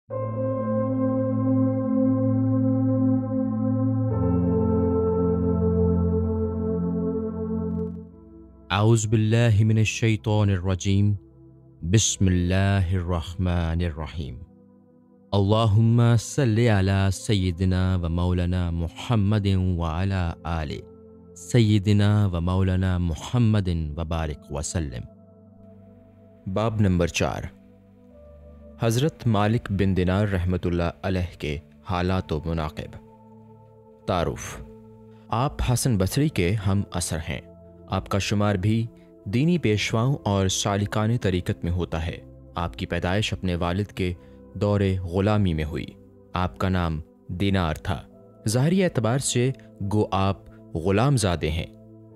اعوذ باللہ من الشیطان الرجیم بسم اللہ الرحمن الرحیم اللہم صلی علی سیدنا و مولانا محمد وعلی آل سیدنا و مولانا محمد وبارک وسلم۔ باب نمبر 4، حضرت مالک بن دینار رحمۃ اللہ علیہ کے حالات و مناقب۔ تعارف: آپ حسن بصری کے ہم اثر ہیں۔ آپ کا شمار بھی دینی پیشواؤں اور سالکان طریقت میں ہوتا ہے۔ آپ کی پیدائش اپنے والد کے دور غلامی میں ہوئی۔ آپ کا نام دینار تھا۔ ظاہری اعتبار سے گو آپ غلام زادے ہیں،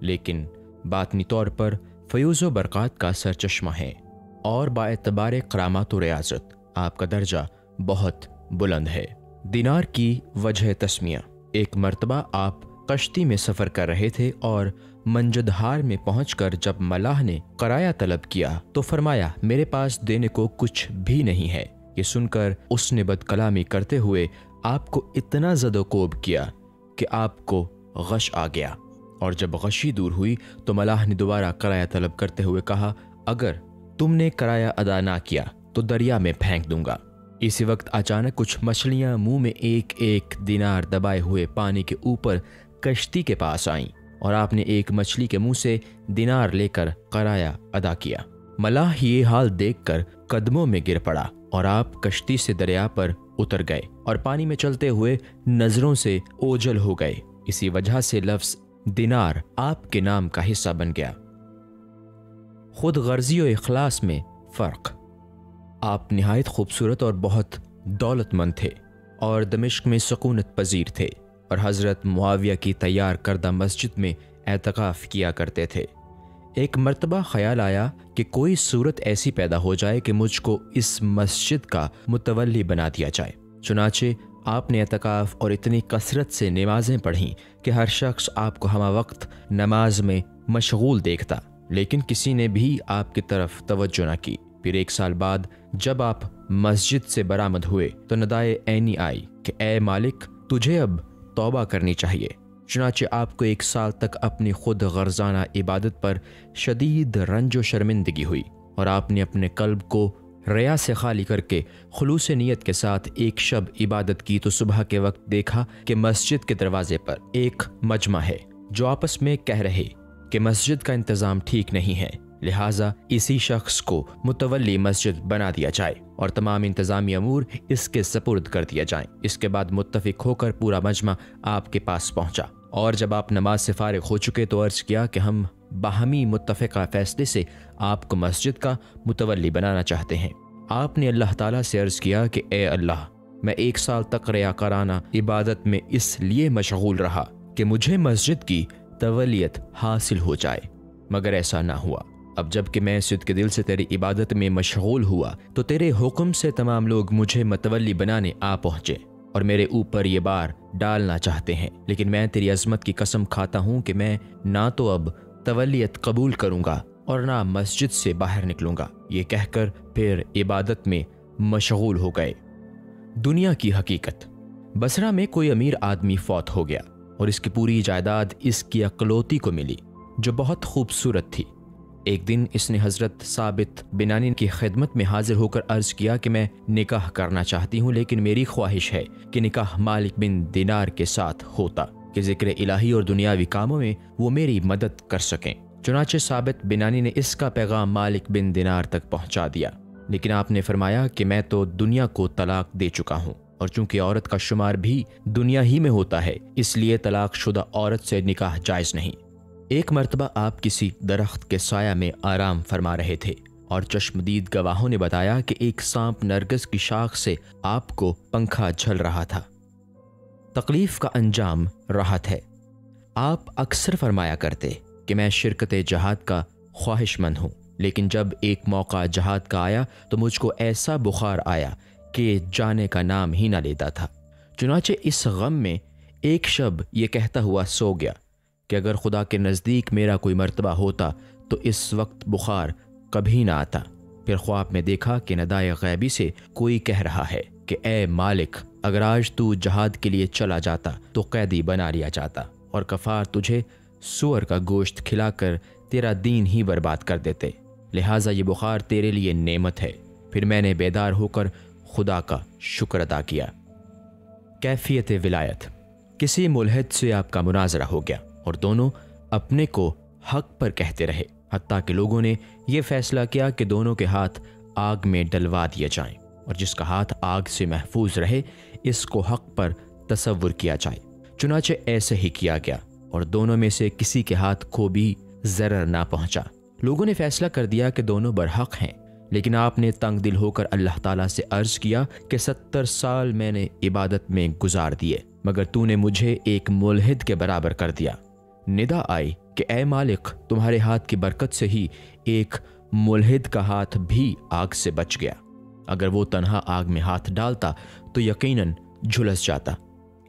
لیکن باطنی طور پر فیوز و برکات کا سرچشمہ ہیں اور با اعتبار کرامات و ریاضت آپ کا درجہ بہت بلند ہے۔ دینار کی وجہ تسمیہ: ایک مرتبہ آپ کشتی میں سفر کر رہے تھے اور منجدہار میں پہنچ کر جب ملاح نے کرایہ طلب کیا تو فرمایا میرے پاس دینے کو کچھ بھی نہیں ہے۔ یہ سن کر اس نے بد کلامی کرتے ہوئے آپ کو اتنا زد و کوب کیا کہ آپ کو غش آ گیا، اور جب غشی دور ہوئی تو ملاح نے دوبارہ کرایہ طلب کرتے ہوئے کہا اگر تم نے کرایہ ادا نہ کیا تو دریا میں پھینک دوں گا۔ اسی وقت اچانک کچھ مچھلیاں منہ میں ایک ایک دینار دبائے ہوئے پانی کے اوپر کشتی کے پاس آئیں اور آپ نے ایک مچھلی کے منہ سے دینار لے کر کرایہ ادا کیا۔ ملاح یہ حال دیکھ کر قدموں میں گر پڑا اور آپ کشتی سے دریا پر اتر گئے اور پانی میں چلتے ہوئے نظروں سے اوجھل ہو گئے۔ اسی وجہ سے لفظ دینار آپ کے نام کا حصہ بن گیا۔ خود غرضی و اخلاص میں فرق: آپ نہایت خوبصورت اور بہت دولت مند تھے اور دمشق میں سکونت پذیر تھے اور حضرت معاویہ کی تیار کردہ مسجد میں اعتکاف کیا کرتے تھے۔ ایک مرتبہ خیال آیا کہ کوئی صورت ایسی پیدا ہو جائے کہ مجھ کو اس مسجد کا متولی بنا دیا جائے۔ چنانچہ آپ نے اعتکاف اور اتنی کثرت سے نمازیں پڑھیں کہ ہر شخص آپ کو ہمہ وقت نماز میں مشغول دیکھتا، لیکن کسی نے بھی آپ کی طرف توجہ نہ کی۔ پھر ایک سال بعد جب آپ مسجد سے برآمد ہوئے تو ندائے عینی آئی کہ اے مالک، تجھے اب توبہ کرنی چاہیے۔ چنانچہ آپ کو ایک سال تک اپنی خود غرضانہ عبادت پر شدید رنج و شرمندگی ہوئی، اور آپ نے اپنے قلب کو ریا سے خالی کر کے خلوص نیت کے ساتھ ایک شب عبادت کی تو صبح کے وقت دیکھا کہ مسجد کے دروازے پر ایک مجمع ہے جو آپس میں کہہ رہے کہ مسجد کا انتظام ٹھیک نہیں ہے، لہٰذا اسی شخص کو متولی مسجد بنا دیا جائے اور تمام انتظامی امور اس کے سپرد کر دیا جائیں۔ اس کے بعد متفق ہو کر پورا مجمع آپ کے پاس پہنچا، اور جب آپ نماز سے فارغ ہو چکے تو عرض کیا کہ ہم باہمی متفقہ فیصلے سے آپ کو مسجد کا متولی بنانا چاہتے ہیں۔ آپ نے اللہ تعالیٰ سے عرض کیا کہ اے اللہ، میں ایک سال تک ریاکارانہ عبادت میں اس لیے مشغول رہا کہ مجھے مسجد کی تولیت حاصل ہو جائے، مگر ایسا نہ ہوا۔ اب جب کہ میں صدق دل سے تیری عبادت میں مشغول ہوا تو تیرے حکم سے تمام لوگ مجھے متولی بنانے آ پہنچے اور میرے اوپر یہ بار ڈالنا چاہتے ہیں، لیکن میں تیری عظمت کی قسم کھاتا ہوں کہ میں نہ تو اب تولیت قبول کروں گا اور نہ مسجد سے باہر نکلوں گا۔ یہ کہہ کر پھر عبادت میں مشغول ہو گئے۔ دنیا کی حقیقت: بصرہ میں کوئی امیر آدمی فوت ہو گیا اور اس کی پوری جائیداد اس کی اکلوتی کو ملی جو بہت خوبصورت تھی۔ ایک دن اس نے حضرت ثابت بنانی کی خدمت میں حاضر ہو کر عرض کیا کہ میں نکاح کرنا چاہتی ہوں، لیکن میری خواہش ہے کہ نکاح مالک بن دینار کے ساتھ ہوتا کہ ذکر الہی اور دنیاوی کاموں میں وہ میری مدد کر سکیں۔ چنانچہ ثابت بنانی نے اس کا پیغام مالک بن دینار تک پہنچا دیا، لیکن آپ نے فرمایا کہ میں تو دنیا کو طلاق دے چکا ہوں، اور چونکہ عورت کا شمار بھی دنیا ہی میں ہوتا ہے اس لیے طلاق شدہ عورت سے نکاح جائز نہیں۔ ایک مرتبہ آپ کسی درخت کے سایہ میں آرام فرما رہے تھے اور چشمدید گواہوں نے بتایا کہ ایک سانپ نرگس کی شاخ سے آپ کو پنکھا جھل رہا تھا۔ تکلیف کا انجام راحت ہے۔ آپ اکثر فرمایا کرتے کہ میں شرکت جہاد کا خواہش مند ہوں، لیکن جب ایک موقع جہاد کا آیا تو مجھ کو ایسا بخار آیا کہ جانے کا نام ہی نہ لیتا تھا۔ چنانچہ اس غم میں ایک شب یہ کہتا ہوا سو گیا کہ اگر خدا کے نزدیک میرا کوئی مرتبہ ہوتا تو اس وقت بخار کبھی نہ آتا۔ پھر خواب میں دیکھا کہ ندائے غیبی سے کوئی کہہ رہا ہے کہ اے مالک، اگر آج تو جہاد کے لیے چلا جاتا تو قیدی بنا لیا جاتا اور کفار تجھے سور کا گوشت کھلا کر تیرا دین ہی برباد کر دیتے، لہٰذا یہ بخار تیرے لیے نعمت ہے۔ پھر میں نے بیدار ہو کر خدا کا شکر ادا کیا۔ کیفیت ولایت۔ کسی ملحد سے آپ کا مناظرہ ہو گیا اور دونوں اپنے کو حق پر کہتے رہے، حتیٰ کہ لوگوں نے یہ فیصلہ کیا کہ دونوں کے ہاتھ آگ میں ڈلوا دیے جائیں اور جس کا ہاتھ آگ سے محفوظ رہے اس کو حق پر تصور کیا جائے۔ چنانچہ ایسے ہی کیا گیا اور دونوں میں سے کسی کے ہاتھ کو بھی ضرر نہ پہنچا۔ لوگوں نے فیصلہ کر دیا کہ دونوں برحق ہیں، لیکن آپ نے تنگ دل ہو کر اللہ تعالیٰ سے عرض کیا کہ 70 سال میں نے عبادت میں گزار دیے مگر تو نے مجھے ایک ملحد کے برابر کر دیا۔ ندا آئی کہ اے مالک، تمہارے ہاتھ کی برکت سے ہی ایک ملحد کا ہاتھ بھی آگ سے بچ گیا، اگر وہ تنہا آگ میں ہاتھ ڈالتا تو یقیناً جھلس جاتا۔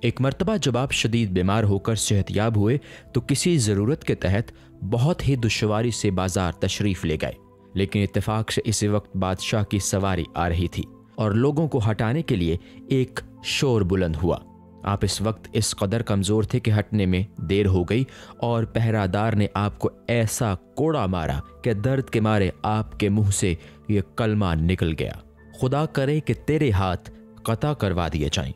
ایک مرتبہ جب آپ شدید بیمار ہو کر صحت یاب ہوئے تو کسی ضرورت کے تحت بہت ہی دشواری سے بازار تشریف لے گئے، لیکن اتفاق سے اسی وقت بادشاہ کی سواری آ رہی تھی اور لوگوں کو ہٹانے کے لیے ایک شور بلند ہوا۔ آپ اس وقت اس قدر کمزور تھے کہ ہٹنے میں دیر ہو گئی اور پہرہ دار نے آپ کو ایسا کوڑا مارا کہ درد کے مارے آپ کے منہ سے یہ کلمہ نکل گیا، خدا کرے کہ تیرے ہاتھ قطع کروا دیے جائیں۔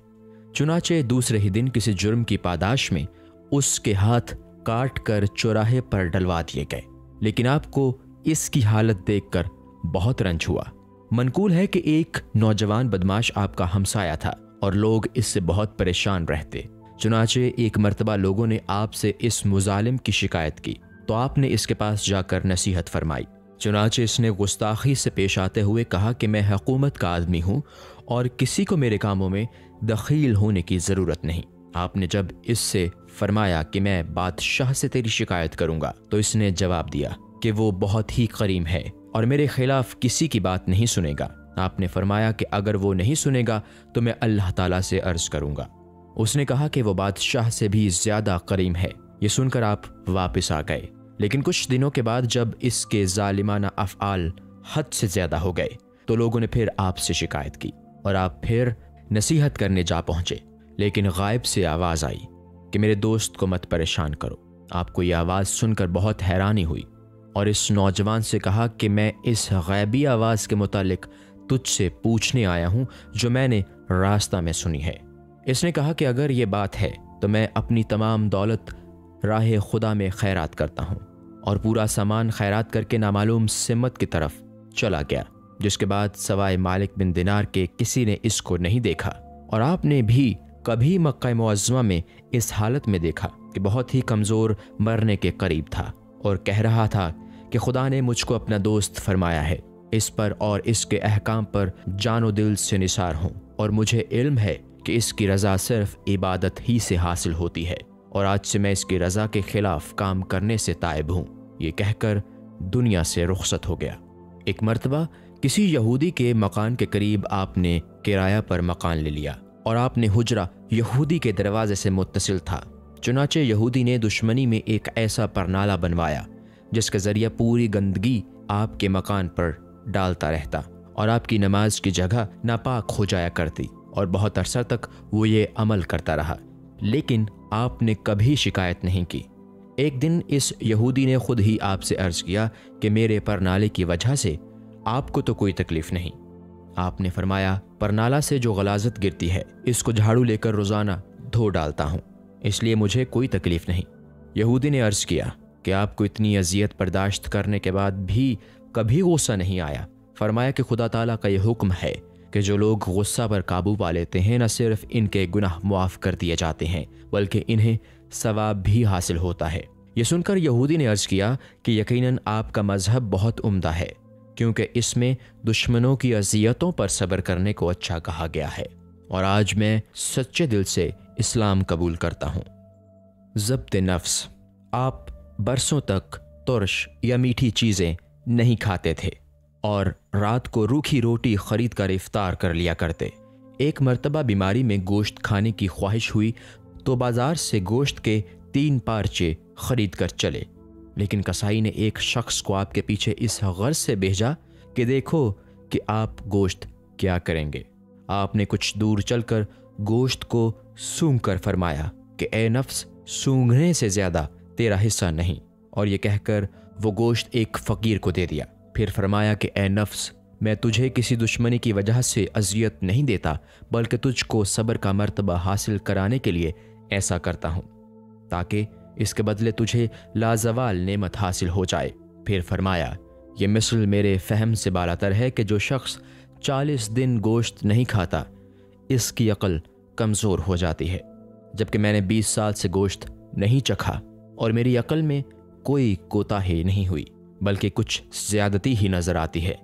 چنانچہ دوسرے ہی دن کسی جرم کی پاداش میں اس کے ہاتھ کاٹ کر چوراہے پر ڈلوا دیے گئے، لیکن آپ کو اس کی حالت دیکھ کر بہت رنج ہوا۔ منقول ہے کہ ایک نوجوان بدماش آپ کا ہمسایہ تھا اور لوگ اس سے بہت پریشان رہتے۔ چنانچہ ایک مرتبہ لوگوں نے آپ سے اس مظالم کی شکایت کی تو آپ نے اس کے پاس جا کر نصیحت فرمائی۔ چنانچہ اس نے گستاخی سے پیش آتے ہوئے کہا کہ میں حکومت کا آدمی ہوں اور کسی کو میرے کاموں میں دخیل ہونے کی ضرورت نہیں۔ آپ نے جب اس سے فرمایا کہ میں بادشاہ سے تیری شکایت کروں گا تو اس نے جواب دیا کہ وہ بہت ہی کریم ہے اور میرے خلاف کسی کی بات نہیں سنے گا۔ آپ نے فرمایا کہ اگر وہ نہیں سنے گا تو میں اللہ تعالیٰ سے عرض کروں گا۔ اس نے کہا کہ وہ بادشاہ سے بھی زیادہ کریم ہے۔ یہ سن کر آپ واپس آ گئے، لیکن کچھ دنوں کے بعد جب اس کے ظالمانہ افعال حد سے زیادہ ہو گئے تو لوگوں نے پھر آپ سے شکایت کی اور آپ پھر نصیحت کرنے جا پہنچے، لیکن غائب سے آواز آئی کہ میرے دوست کو مت پریشان کرو۔ آپ کو یہ آواز سن کر بہت حیرانی ہوئی اور اس نوجوان سے کہا کہ میں اس غیبی آواز کے متعلق تجھ سے پوچھنے آیا ہوں جو میں نے راستہ میں سنی ہے۔ اس نے کہا کہ اگر یہ بات ہے تو میں اپنی تمام دولت راہ خدا میں خیرات کرتا ہوں، اور پورا سامان خیرات کر کے نامعلوم سمت کی طرف چلا گیا، جس کے بعد سوائے مالک بن دینار کے کسی نے اس کو نہیں دیکھا، اور آپ نے بھی کبھی مکہ معظمہ میں اس حالت میں دیکھا کہ بہت ہی کمزور مرنے کے قریب تھا اور کہہ رہا تھا کہ خدا نے مجھ کو اپنا دوست فرمایا ہے، اس پر اور اس کے احکام پر جان و دل سے نثار ہوں، اور مجھے علم ہے کہ اس کی رضا صرف عبادت ہی سے حاصل ہوتی ہے، اور آج سے میں اس کی رضا کے خلاف کام کرنے سے تائب ہوں۔ یہ کہہ کر دنیا سے رخصت ہو گیا۔ ایک مرتبہ کسی یہودی کے مکان کے قریب آپ نے کرایہ پر مکان لے لیا اور آپ نے حجرہ یہودی کے دروازے سے متصل تھا۔ چنانچہ یہودی نے دشمنی میں ایک ایسا پرنالہ بنوایا جس کے ذریعہ پوری گندگی آپ کے مکان پر ڈالتا رہتا اور آپ کی نماز کی جگہ ناپاک ہو جایا کرتی، اور بہت عرصہ تک وہ یہ عمل کرتا رہا، لیکن آپ نے کبھی شکایت نہیں کی۔ ایک دن اس یہودی نے خود ہی آپ سے عرض کیا کہ میرے پرنالے کی وجہ سے آپ کو تو کوئی تکلیف نہیں۔ آپ نے فرمایا پرنالہ سے جو غلاظت گرتی ہے اس کو جھاڑو لے کر روزانہ دھو ڈالتا ہوں، اس لیے مجھے کوئی تکلیف نہیں۔ یہودی نے عرض کیا کہ آپ کو اتنی اذیت برداشت کرنے کے بعد بھی کبھی غصہ نہیں آیا؟ فرمایا کہ خدا تعالیٰ کا یہ حکم ہے کہ جو لوگ غصہ پر قابو پا لیتے ہیں نہ صرف ان کے گناہ معاف کر دیے جاتے ہیں بلکہ انہیں ثواب بھی حاصل ہوتا ہے۔ یہ سن کر یہودی نے عرض کیا کہ یقیناً آپ کا مذہب بہت عمدہ ہے، کیونکہ اس میں دشمنوں کی اذیتوں پر صبر کرنے کو اچھا کہا گیا ہے، اور آج میں سچے دل سے اسلام قبول کرتا ہوں۔ ضبط نفس۔ آپ برسوں تک ترش یا میٹھی چیزیں نہیں کھاتے تھے اور رات کو روکھی روٹی خرید کر افطار کر لیا کرتے۔ ایک مرتبہ بیماری میں گوشت کھانے کی خواہش ہوئی تو بازار سے گوشت کے 3 پارچے خرید کر چلے، لیکن کسائی نے ایک شخص کو آپ کے پیچھے اس غرض سے بھیجا کہ دیکھو کہ آپ گوشت کیا کریں گے۔ آپ نے کچھ دور چل کر گوشت کو سونگھ کر فرمایا کہ اے نفس، سونگھنے سے زیادہ تیرا حصہ نہیں، اور یہ کہہ کر وہ گوشت ایک فقیر کو دے دیا۔ پھر فرمایا کہ اے نفس، میں تجھے کسی دشمنی کی وجہ سے اذیت نہیں دیتا، بلکہ تجھ کو صبر کا مرتبہ حاصل کرانے کے لیے ایسا کرتا ہوں، تاکہ اس کے بدلے تجھے لازوال نعمت حاصل ہو جائے۔ پھر فرمایا، یہ مثل میرے فہم سے بالاتر ہے کہ جو شخص 40 دن گوشت نہیں کھاتا، اس کی عقل کمزور ہو جاتی ہے، جبکہ میں نے 20 سال سے گوشت نہیں چکھا اور میری عقل میں کوئی کوتاہی نہیں ہوئی، بلکہ کچھ زیادتی ہی نظر آتی ہے۔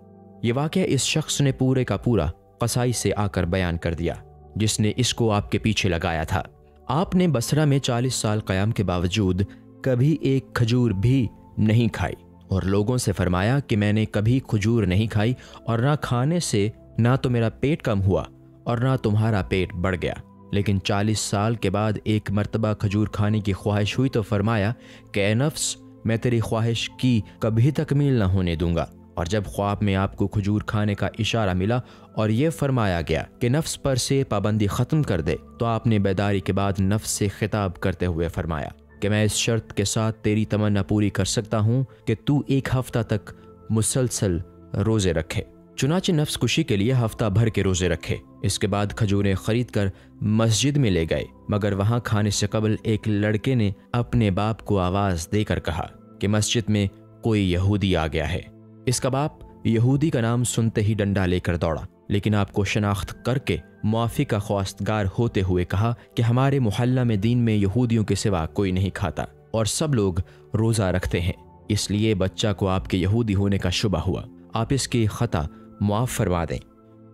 یہ واقعہ اس شخص نے پورے کا پورا قصائی سے آ کر بیان کر دیا، جس نے اس کو آپ کے پیچھے لگایا تھا۔ آپ نے بصرہ میں 40 سال قیام کے باوجود کبھی ایک کھجور بھی نہیں کھائی، اور لوگوں سے فرمایا کہ میں نے کبھی کھجور نہیں کھائی، اور نہ کھانے سے نہ تو میرا پیٹ کم ہوا اور نہ تمہارا پیٹ بڑھ گیا، لیکن 40 سال کے بعد ایک مرتبہ کھجور کھانے کی خواہش ہوئی تو فرمایا کہ اے نفس، میں تیری خواہش کی کبھی تکمیل نہ ہونے دوں گا۔ اور جب خواب میں آپ کو کھجور کھانے کا اشارہ ملا اور یہ فرمایا گیا کہ نفس پر سے پابندی ختم کر دے، تو آپ نے بیداری کے بعد نفس سے خطاب کرتے ہوئے فرمایا کہ میں اس شرط کے ساتھ تیری تمنا پوری کر سکتا ہوں کہ تو 1 ہفتہ تک مسلسل روزے رکھے۔ چنانچہ نفس کشی کے لیے ہفتہ بھر کے روزے رکھے۔ اس کے بعد کھجوریں خرید کر مسجد میں لے گئے، مگر وہاں کھانے سے قبل ایک لڑکے نے اپنے باپ کو آواز دے کر کہا کہ مسجد میں کوئی یہودی آ گیا ہے۔ اس کا باپ یہودی کا نام سنتے ہی ڈنڈا لے کر دوڑا، لیکن آپ کو شناخت کر کے معافی کا خواستگار ہوتے ہوئے کہا کہ ہمارے محلہ میں دین میں یہودیوں کے سوا کوئی نہیں کھاتا اور سب لوگ روزہ رکھتے ہیں، اس لیے بچہ کو آپ کے یہودی ہونے کا شبہ ہوا، آپ اس کی خطا معاف فرما دیں۔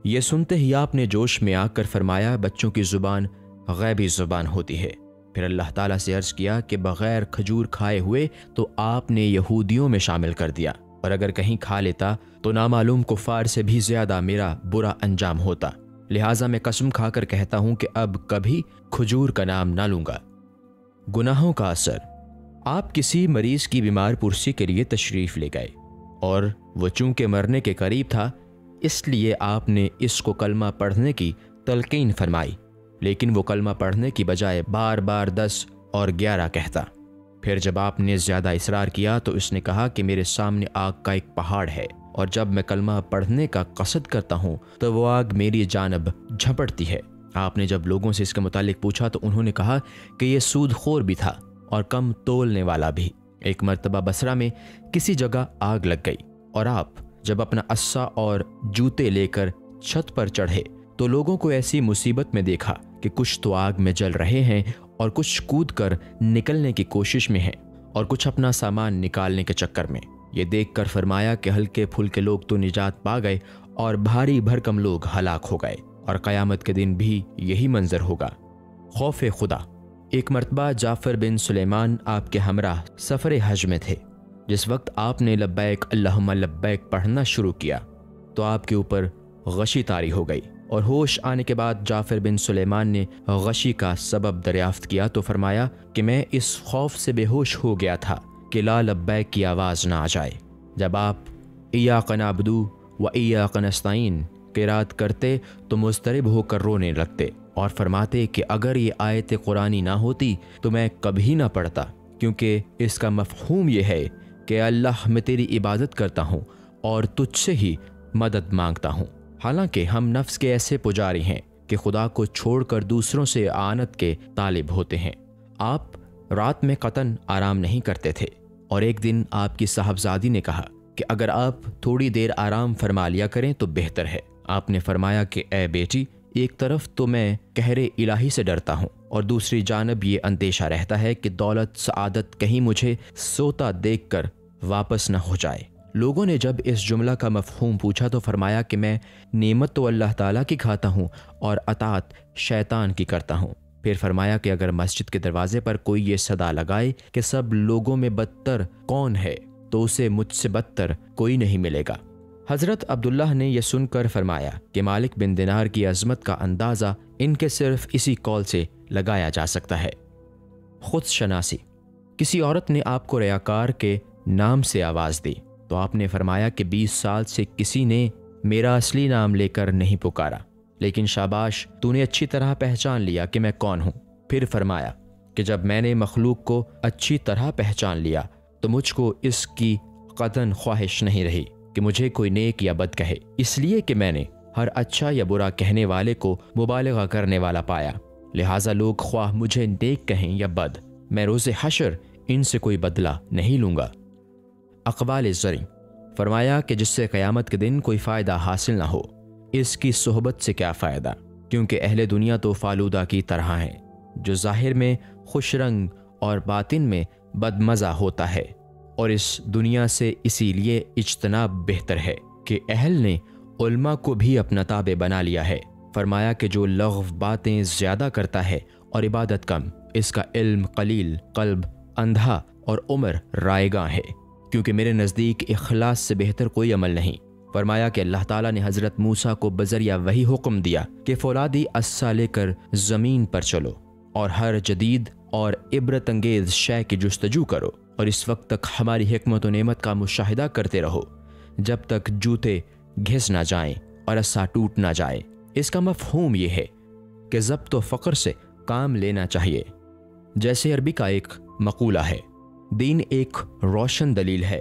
یہ سنتے ہی آپ نے جوش میں آ کر فرمایا، بچوں کی زبان غیبی زبان ہوتی ہے۔ پھر اللہ تعالیٰ سے عرض کیا کہ بغیر کھجور کھائے ہوئے تو آپ نے یہودیوں میں شامل کر دیا، اور اگر کہیں کھا لیتا تو نامعلوم کفار سے بھی زیادہ میرا برا انجام ہوتا، لہٰذا میں قسم کھا کر کہتا ہوں کہ اب کبھی کھجور کا نام نہ لوں گا۔ گناہوں کا اثر۔ آپ کسی مریض کی بیمار پرسی کے لیے تشریف لے گئے، اور وہ چونکہ مرنے کے قریب تھا، اس لیے آپ نے اس کو کلمہ پڑھنے کی تلقین فرمائی، لیکن وہ کلمہ پڑھنے کی بجائے بار بار 10 اور 11 کہتا۔ پھر جب آپ نے زیادہ اصرار کیا تو اس نے کہا کہ میرے سامنے آگ کا ایک پہاڑ ہے، اور جب میں کلمہ پڑھنے کا قصد کرتا ہوں تو وہ آگ میری جانب جھپٹتی ہے۔ آپ نے جب لوگوں سے اس کے متعلق پوچھا تو انہوں نے کہا کہ یہ سود خور بھی تھا اور کم تولنے والا بھی۔ ایک مرتبہ بصرہ میں کسی جگہ آگ لگ گئی، اور آپ جب اپنا عصا اور جوتے لے کر چھت پر چڑھے تو لوگوں کو ایسی مصیبت میں دیکھا کہ کچھ تو آگ میں جل رہے ہیں اور کچھ کود کر نکلنے کی کوشش میں ہیں، اور کچھ اپنا سامان نکالنے کے چکر میں۔ یہ دیکھ کر فرمایا کہ ہلکے پھلکے لوگ تو نجات پا گئے اور بھاری بھرکم لوگ ہلاک ہو گئے، اور قیامت کے دن بھی یہی منظر ہوگا۔ خوف خدا۔ ایک مرتبہ جعفر بن سلیمان آپ کے ہمراہ سفر حج میں تھے۔ جس وقت آپ نے لبیک اللہم لبیک پڑھنا شروع کیا تو آپ کے اوپر غشی طاری ہو گئی، اور ہوش آنے کے بعد جعفر بن سلیمان نے غشی کا سبب دریافت کیا تو فرمایا کہ میں اس خوف سے بے ہوش ہو گیا تھا کہ لا لبیک کی آواز نہ آ جائے۔ جب آپ ایاک نعبد و ایاک نستعین قرات کرتے تو مضطرب ہو کر رونے لگتے اور فرماتے کہ اگر یہ آیت قرآنی نہ ہوتی تو میں کبھی نہ پڑھتا، کیونکہ اس کا مفہوم یہ ہے کہ اللہ میں تیری عبادت کرتا ہوں اور تجھ سے ہی مدد مانگتا ہوں۔ حالانکہ ہم نفس کے ایسے پجاری ہیں کہ خدا کو چھوڑ کر دوسروں سے اعانت کے طالب ہوتے ہیں۔ آپ رات میں قطعاً آرام نہیں کرتے تھے، اور ایک دن آپ کی صاحبزادی نے کہا کہ اگر آپ تھوڑی دیر آرام فرما لیا کریں تو بہتر ہے۔ آپ نے فرمایا کہ اے بیٹی، ایک طرف تو میں قہر الہی سے ڈرتا ہوں اور دوسری جانب یہ اندیشہ رہتا ہے کہ دولت سعادت کہیں مجھے سوتا دیکھ کر واپس نہ ہو جائے۔ لوگوں نے جب اس جملہ کا مفہوم پوچھا تو فرمایا کہ میں نعمت تو اللہ تعالیٰ کی کھاتا ہوں اور اطاعت شیطان کی کرتا ہوں۔ پھر فرمایا کہ اگر مسجد کے دروازے پر کوئی یہ صدا لگائے کہ سب لوگوں میں بدتر کون ہے تو اسے مجھ سے بدتر کوئی نہیں ملے گا۔ حضرت عبداللہ نے یہ سن کر فرمایا کہ مالک بن دینار کی عظمت کا اندازہ ان کے صرف اسی قول سے لگایا جا سکتا ہے۔ خود شناسی۔ کسی عورت نے آپ کو ریاکار کے نام سے آواز دی تو آپ نے فرمایا کہ 20 سال سے کسی نے میرا اصلی نام لے کر نہیں پکارا۔ لیکن شاباش، تو نے اچھی طرح پہچان لیا کہ میں کون ہوں۔ پھر فرمایا کہ جب میں نے مخلوق کو اچھی طرح پہچان لیا تو مجھ کو اس کی قطعاً خواہش نہیں رہی کہ مجھے کوئی نیک یا بد کہے، اس لیے کہ میں نے ہر اچھا یا برا کہنے والے کو مبالغہ کرنے والا پایا، لہٰذا لوگ خواہ مجھے نیک کہیں یا بد، میں روز حشر ان سے کوئی بدلہ نہیں لوں گا۔ اقوال زرعی، فرمایا کہ جس سے قیامت کے دن کوئی فائدہ حاصل نہ ہو، اس کی صحبت سے کیا فائدہ، کیونکہ اہل دنیا تو فالودہ کی طرح ہیں، جو ظاہر میں خوش رنگ اور باطن میں بدمزہ ہوتا ہے، اور اس دنیا سے اسی لیے اجتناب بہتر ہے کہ اہل نے علماء کو بھی اپنا تابع بنا لیا ہے۔ فرمایا کہ جو لغو باتیں زیادہ کرتا ہے اور عبادت کم، اس کا علم قلیل، قلب اندھا اور عمر رائیگاں ہے، کیونکہ میرے نزدیک اخلاص سے بہتر کوئی عمل نہیں۔ فرمایا کہ اللہ تعالیٰ نے حضرت موسیٰ کو بذریعہ وحی حکم دیا کہ فولادی عصا لے کر زمین پر چلو اور ہر جدید اور عبرت انگیز شے کی جستجو کرو، اور اس وقت تک ہماری حکمت و نعمت کا مشاہدہ کرتے رہو جب تک جوتے گھس نہ جائیں اور عصا ٹوٹ نہ جائے۔ اس کا مفہوم یہ ہے کہ ضبط و فقر سے کام لینا چاہیے۔ جیسے عربی کا ایک مقولہ ہے، دین ایک روشن دلیل ہے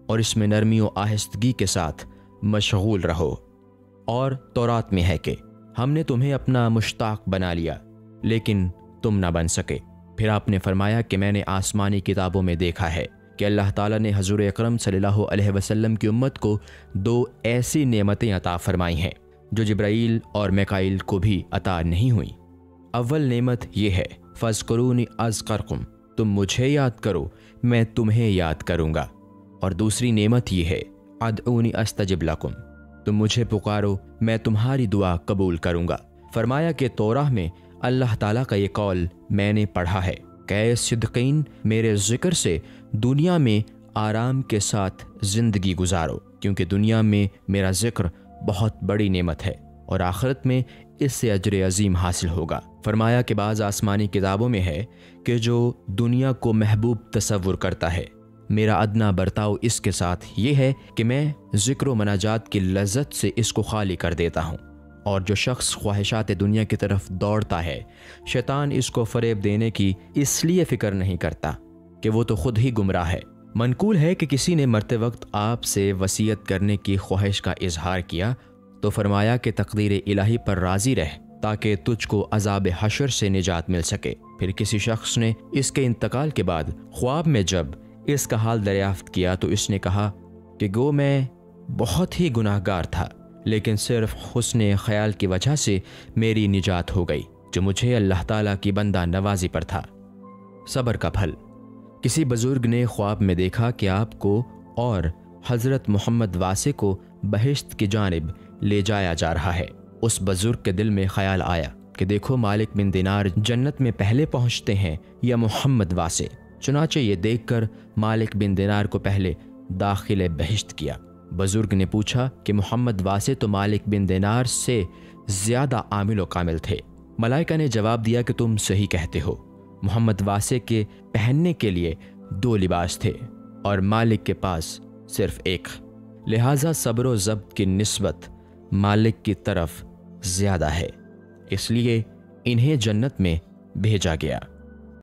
اور اس میں نرمی و آہستگی کے ساتھ مشغول رہو، اور تورات میں ہے کہ ہم نے تمہیں اپنا مشتاق بنا لیا لیکن تم نہ بن سکے۔ پھر آپ نے فرمایا کہ میں نے آسمانی کتابوں میں دیکھا ہے کہ اللہ تعالیٰ نے حضور اکرم صلی اللہ علیہ وسلم کی امت کو دو ایسی نعمتیں عطا فرمائی ہیں جو جبرائیل اور میکائیل کو بھی عطا نہیں ہوئیں۔ اول نعمت یہ ہے، فاذکرونی اذکرکم، تم مجھے یاد کرو میں تمہیں یاد کروں گا، اور دوسری نعمت یہ ہے، ادعونی استجب لکم، تم مجھے پکارو میں تمہاری دعا قبول کروں گا۔ فرمایا کہ توراہ میں اللہ تعالیٰ کا یہ قول میں نے پڑھا ہے کہ اے صدقین، میرے ذکر سے دنیا میں آرام کے ساتھ زندگی گزارو، کیونکہ دنیا میں میرا ذکر بہت بڑی نعمت ہے اور آخرت میں اس سے اجر عظیم حاصل ہوگا۔ فرمایا کہ بعض آسمانی کتابوں میں ہے کہ جو دنیا کو محبوب تصور کرتا ہے، میرا ادنا برتاؤ اس کے ساتھ یہ ہے کہ میں ذکر و مناجات کی لذت سے اس کو خالی کر دیتا ہوں، اور جو شخص خواہشات دنیا کی طرف دوڑتا ہے، شیطان اس کو فریب دینے کی اس لیے فکر نہیں کرتا کہ وہ تو خود ہی گمراہ ہے۔ منقول ہے کہ کسی نے مرتے وقت آپ سے وصیت کرنے کی خواہش کا اظہار کیا تو فرمایا کہ تقدیر الہی پر راضی رہ تاکہ تجھ کو عذاب حشر سے نجات مل سکے۔ پھر کسی شخص نے اس کے انتقال کے بعد خواب میں جب اس کا حال دریافت کیا تو اس نے کہا کہ گو میں بہت ہی گناہ گار تھا، لیکن صرف حسن خیال کی وجہ سے میری نجات ہو گئی جو مجھے اللہ تعالیٰ کی بندہ نوازی پر تھا۔ صبر کا پھل۔ کسی بزرگ نے خواب میں دیکھا کہ آپ کو اور حضرت محمد واسع کو بہشت کی جانب لے جایا جا رہا ہے۔ اس بزرگ کے دل میں خیال آیا کہ دیکھو مالک بن دینار جنت میں پہلے پہنچتے ہیں یا محمد واسع۔ چنانچہ یہ دیکھ کر مالک بن دینار کو پہلے داخل بہشت کیا۔ بزرگ نے پوچھا کہ محمد واسع تو مالک بن دینار سے زیادہ عامل و کامل تھے۔ ملائکہ نے جواب دیا کہ تم صحیح کہتے ہو، محمد واسع کے پہننے کے لیے 2 لباس تھے اور مالک کے پاس صرف ایک، لہٰذا صبر و ضبط کی نسبت مالک کی طرف زیادہ ہے، اس لیے انہیں جنت میں بھیجا گیا۔